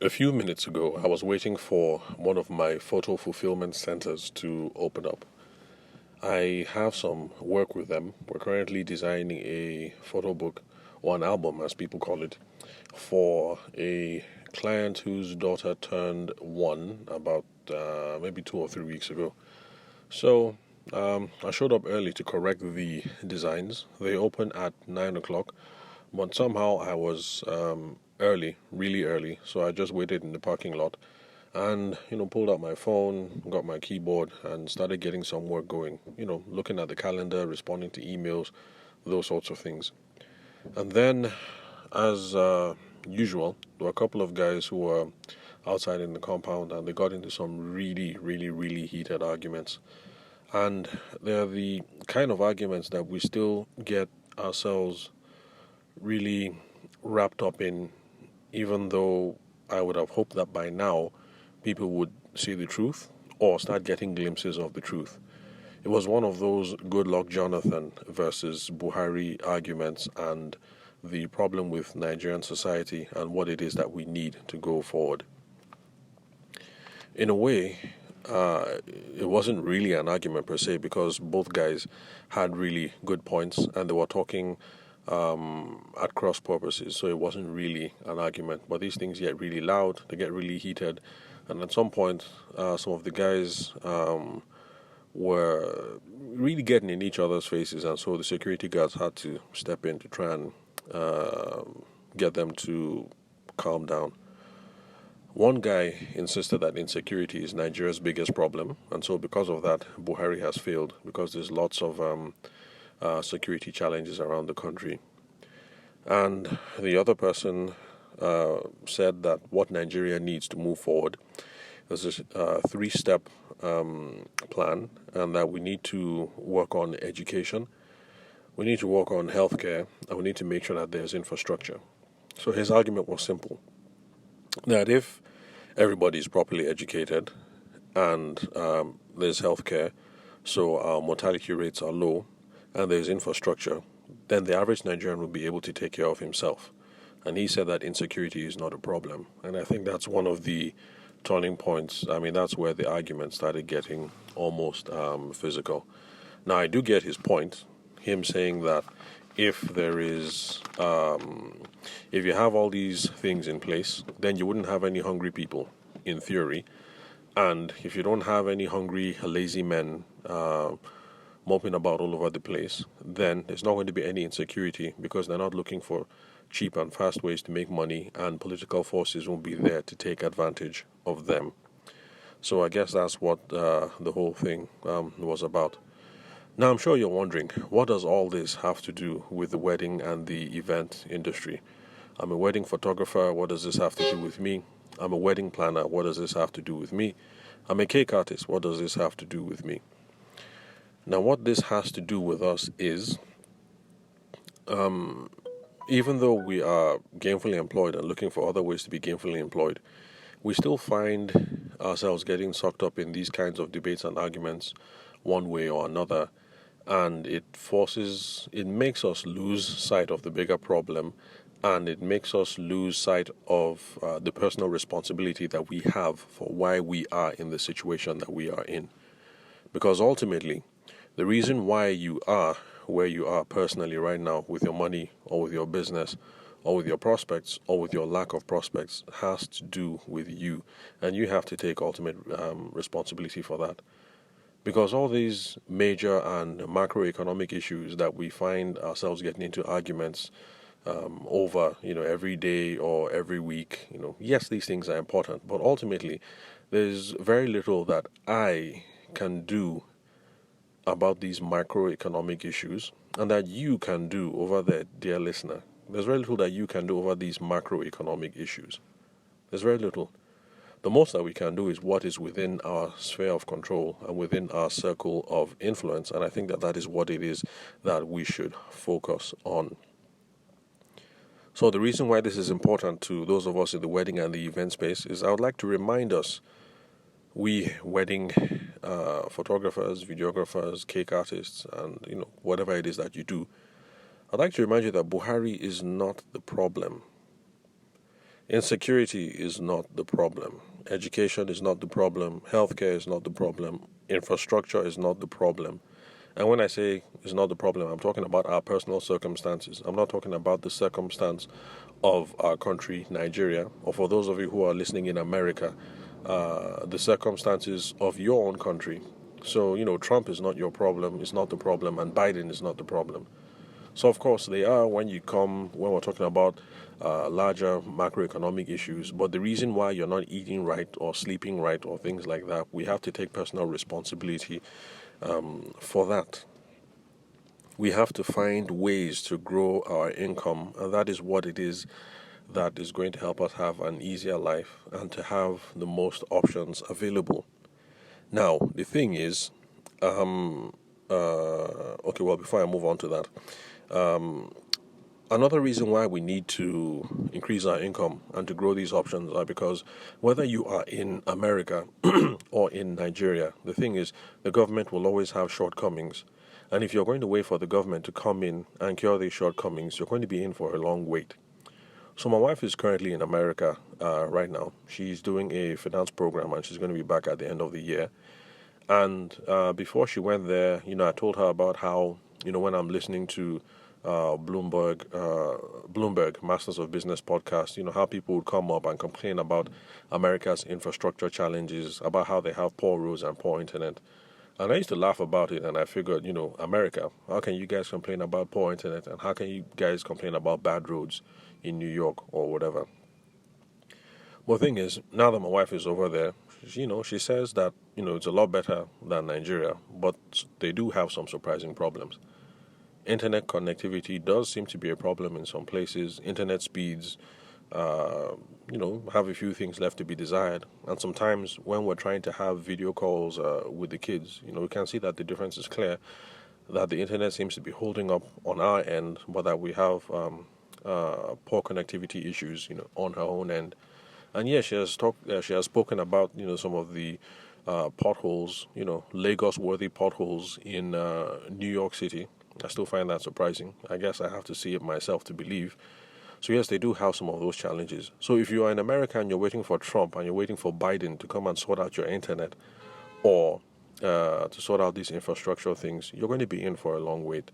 A few minutes ago, I was waiting for one of my photo fulfillment centers to open up. I have some work with them. We're currently designing a photo book, or an album as people call it, for a client whose daughter turned one about maybe 2 or 3 weeks ago. So I showed up early to correct the designs. They open at 9 o'clock, but somehow I was early, really early, so I just waited in the parking lot and pulled out my phone, got my keyboard, and started getting some work going. Looking at the calendar, responding to emails, those sorts of things. And then, as usual, there were a couple of guys who were outside in the compound, and they got into some really, really, really heated arguments. And they're the kind of arguments that we still get ourselves really wrapped up in, even though I would have hoped that by now people would see the truth or start getting glimpses of the truth. It was one of those good luck Jonathan versus Buhari arguments and the problem with Nigerian society and what it is that we need to go forward. In a way, it wasn't really an argument per se because both guys had really good points and they were talking at cross purposes, so it wasn't really an argument. But these things get really loud, they get really heated, and at some point, some of the guys were really getting in each other's faces, and so the security guards had to step in to try and get them to calm down. One guy insisted that insecurity is Nigeria's biggest problem, and so because of that, Buhari has failed because there's lots of security challenges around the country. And the other person said that what Nigeria needs to move forward is this three-step plan, and that we need to work on education, we need to work on healthcare, and we need to make sure that there's infrastructure. So his argument was simple, that if everybody is properly educated and there's healthcare, so our mortality rates are low, and there's infrastructure, then the average Nigerian will be able to take care of himself. And he said that insecurity is not a problem. And I think that's one of the turning points. I mean, that's where the argument started getting almost physical. Now, I do get his point, him saying that if there is, if you have all these things in place, then you wouldn't have any hungry people, in theory. And if you don't have any hungry, lazy men moping about all over the place, then there's not going to be any insecurity because they're not looking for cheap and fast ways to make money, and political forces won't be there to take advantage of them. So I guess that's what the whole thing was about. Now, I'm sure you're wondering, what does all this have to do with the wedding and the event industry? I'm a wedding photographer. What does this have to do with me? I'm a wedding planner. What does this have to do with me? I'm a cake artist. What does this have to do with me? Now, what this has to do with us is, even though we are gainfully employed and looking for other ways to be gainfully employed, we still find ourselves getting sucked up in these kinds of debates and arguments one way or another, and it makes us lose sight of the bigger problem, and it makes us lose sight of the personal responsibility that we have for why we are in the situation that we are in. Because ultimately, the reason why you are where you are personally right now with your money or with your business or with your prospects or with your lack of prospects has to do with you, and you have to take ultimate responsibility for that. Because all these major and macroeconomic issues that we find ourselves getting into arguments over, every day or every week, yes, these things are important, but ultimately, there's very little that I can do about these macroeconomic issues, and that you can do over there, dear listener. There's very little that you can do over these macroeconomic issues. There's very little. The most that we can do is what is within our sphere of control and within our circle of influence, and I think that that is what it is that we should focus on. So the reason why this is important to those of us in the wedding and the event space is I would like to remind us, we wedding photographers, videographers, cake artists, and whatever it is that you do, I'd like to remind you that Buhari is not the problem. Insecurity is not the problem. Education is not the problem. Healthcare is not the problem. Infrastructure is not the problem. And when I say it's not the problem, I'm talking about our personal circumstances. I'm not talking about the circumstance of our country, Nigeria, or for those of you who are listening in America, the circumstances of your own country. So, Trump is not your problem, it's not the problem, and Biden is not the problem. So, of course, they are when we're talking about larger macroeconomic issues. But the reason why you're not eating right or sleeping right or things like that, we have to take personal responsibility for that. We have to find ways to grow our income, and that is what it is that is going to help us have an easier life and to have the most options available. Now, the thing is, okay, well, before I move on to that, another reason why we need to increase our income and to grow these options are because whether you are in America or in Nigeria, the thing is the government will always have shortcomings. And if you're going to wait for the government to come in and cure these shortcomings, you're going to be in for a long wait. So my wife is currently in America right now. She's doing a finance program and she's going to be back at the end of the year. And before she went there, I told her about how, when I'm listening to Bloomberg Masters of Business podcast, how people would come up and complain about America's infrastructure challenges, about how they have poor roads and poor internet. And I used to laugh about it, and I figured, America, how can you guys complain about poor internet, and how can you guys complain about bad roads in New York or whatever? But the thing is, now that my wife is over there, she says that, it's a lot better than Nigeria, but they do have some surprising problems. Internet connectivity does seem to be a problem in some places. Internet speeds, have a few things left to be desired. And sometimes when we're trying to have video calls with the kids, we can see that the difference is clear, that the internet seems to be holding up on our end, but that we have poor connectivity issues, on her own end. And yeah, she has spoken about, some of the potholes, Lagos-worthy potholes in New York City. I still find that surprising. I guess I have to see it myself to believe. So yes, they do have some of those challenges. So if you are in America and you're waiting for Trump and you're waiting for Biden to come and sort out your internet or to sort out these infrastructure things, you're going to be in for a long wait.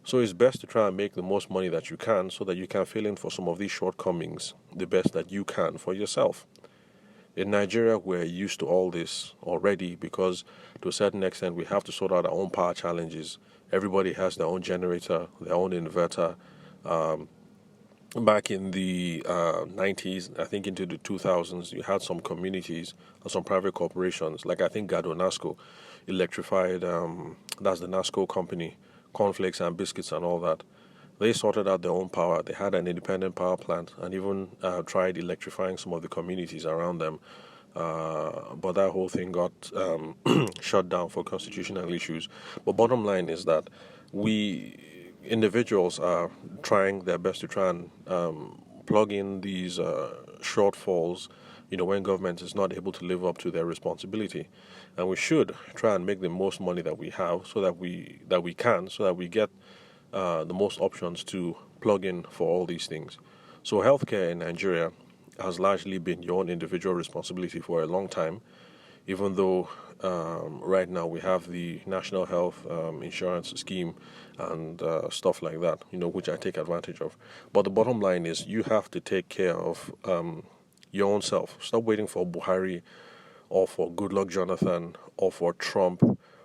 So it's best to try and make the most money that you can so that you can fill in for some of these shortcomings the best that you can for yourself. In Nigeria, we're used to all this already because to a certain extent we have to sort out our own power challenges. Everybody has their own generator, their own inverter. Back in the 90s, I think into the 2000s, you had some communities and some private corporations, like I think Gado Nasco electrified, that's the Nasco company, cornflakes and biscuits and all that. They sorted out their own power. They had an independent power plant and even tried electrifying some of the communities around them. But that whole thing got shut down for constitutional issues. But bottom line is that individuals are trying their best to try and plug in these shortfalls, when government is not able to live up to their responsibility. And we should try and make the most money that we have so that we get the most options to plug in for all these things. So healthcare in Nigeria has largely been your own individual responsibility for a long time, even though right now we have the National Health Insurance Scheme and stuff like that, which I take advantage of. But the bottom line is you have to take care of your own self. Stop waiting for Buhari or for Goodluck Jonathan or for Trump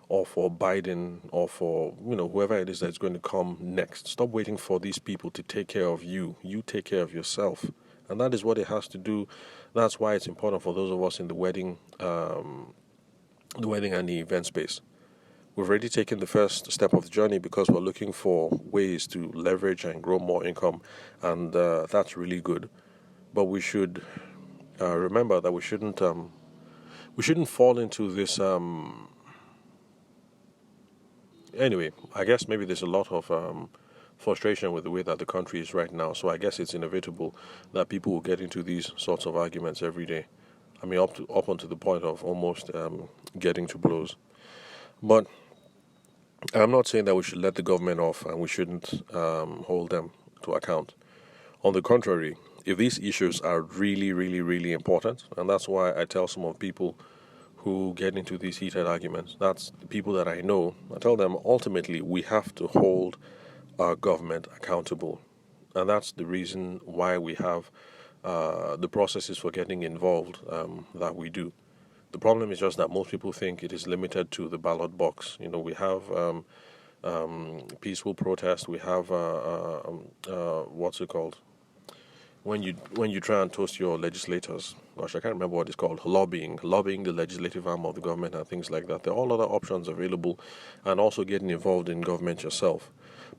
or for Biden or for, whoever it is that's going to come next. Stop waiting for these people to take care of you. You take care of yourself. And that is what it has to do. That's why it's important for those of us in the wedding and the event space. We've already taken the first step of the journey because we're looking for ways to leverage and grow more income. And that's really good. But we should remember that we shouldn't fall into this... Anyway, I guess maybe there's a lot of frustration with the way that the country is right now. So I guess it's inevitable that people will get into these sorts of arguments every day. I mean, up onto the point of almost getting to blows. But I'm not saying that we should let the government off and we shouldn't hold them to account. On the contrary, If these issues are really, really, really important, and that's why I tell some of people who get into these heated arguments, that's the people that I know, I tell them ultimately we have to hold our government accountable. And that's the reason why we have the processes for getting involved that we do. The problem is just that most people think it is limited to the ballot box. We have peaceful protest. We have what's it called? When you try and toast your legislators. Gosh, I can't remember what it's called. Lobbying the legislative arm of the government and things like that. There are all other options available, and also getting involved in government yourself.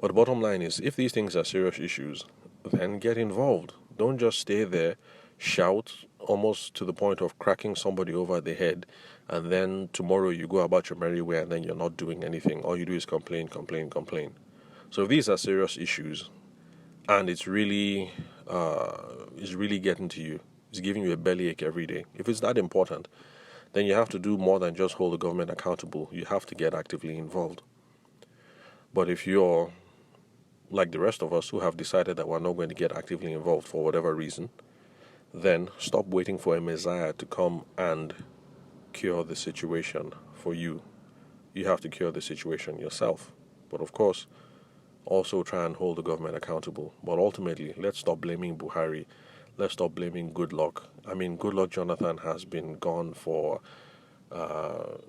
But the bottom line is, if these things are serious issues, then get involved. Don't just stay there, shout almost to the point of cracking somebody over the head, and then tomorrow you go about your merry way and then you're not doing anything. All you do is complain, complain, complain. So if these are serious issues, and it's really getting to you, it's giving you a bellyache every day. If it's that important, then you have to do more than just hold the government accountable. You have to get actively involved. But if you're like the rest of us who have decided that we're not going to get actively involved for whatever reason, then stop waiting for a messiah to come and cure the situation for you. You have to cure the situation yourself. But of course, also try and hold the government accountable. But ultimately, let's stop blaming Buhari. Let's stop blaming Goodluck. I mean, Goodluck Jonathan has been gone for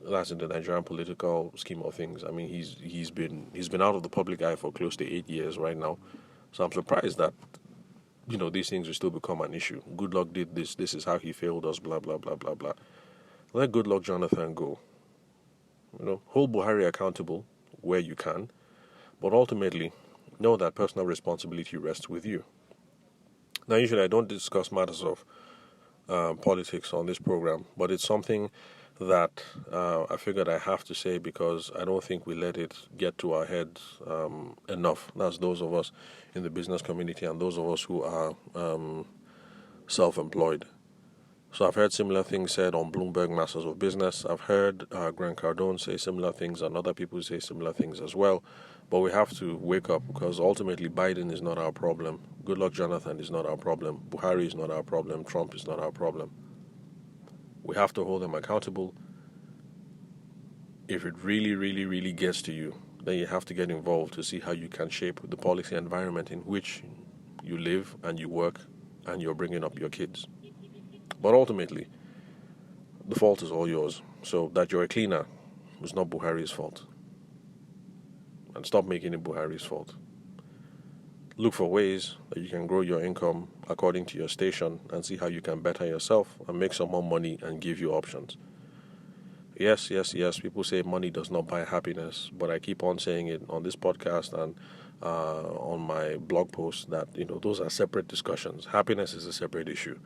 that's in the Nigerian political scheme of things. I mean, he's been out of the public eye for close to 8 years right now. So I'm surprised that these things will still become an issue. Goodluck did this. This is how he failed us. Blah blah blah blah blah. Let Goodluck Jonathan go. Hold Buhari accountable where you can, but ultimately know that personal responsibility rests with you. Now, usually I don't discuss matters of politics on this program, but it's something that I figured I have to say because I don't think we let it get to our heads enough. That's those of us in the business community and those of us who are self-employed. So I've heard similar things said on Bloomberg Masters of Business. I've heard Grant Cardone say similar things and other people say similar things as well. But we have to wake up because ultimately Biden is not our problem. Goodluck Jonathan is not our problem. Buhari is not our problem. Trump is not our problem. We have to hold them accountable. If it really, really, really gets to you, then you have to get involved to see how you can shape the policy environment in which you live and you work and you're bringing up your kids. But ultimately, the fault is all yours. So that you're a cleaner is not Buhari's fault. And stop making it Buhari's fault. Look for ways that you can grow your income according to your station and see how you can better yourself and make some more money and give you options. Yes, people say money does not buy happiness, but I keep on saying it on this podcast and on my blog posts that, those are separate discussions. Happiness is a separate issue.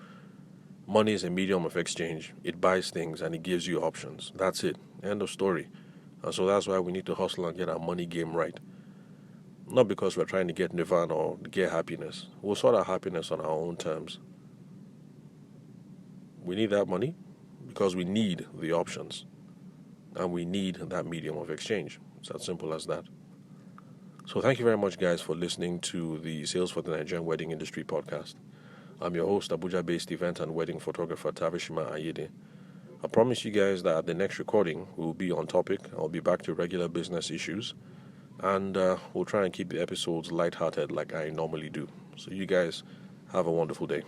Money is a medium of exchange. It buys things and it gives you options. That's it. End of story. And so that's why we need to hustle and get our money game right. Not because we're trying to get nirvana or get happiness. We'll sort our happiness on our own terms. We need that money because we need the options. And we need that medium of exchange. It's as simple as that. So thank you very much, guys, for listening to the Sales for the Nigerian Wedding Industry podcast. I'm your host, Abuja-based event and wedding photographer Tavishima Ayede. I promise you guys that the next recording will be on topic. I'll be back to regular business issues. And we'll try and keep the episodes lighthearted like I normally do. So you guys have a wonderful day.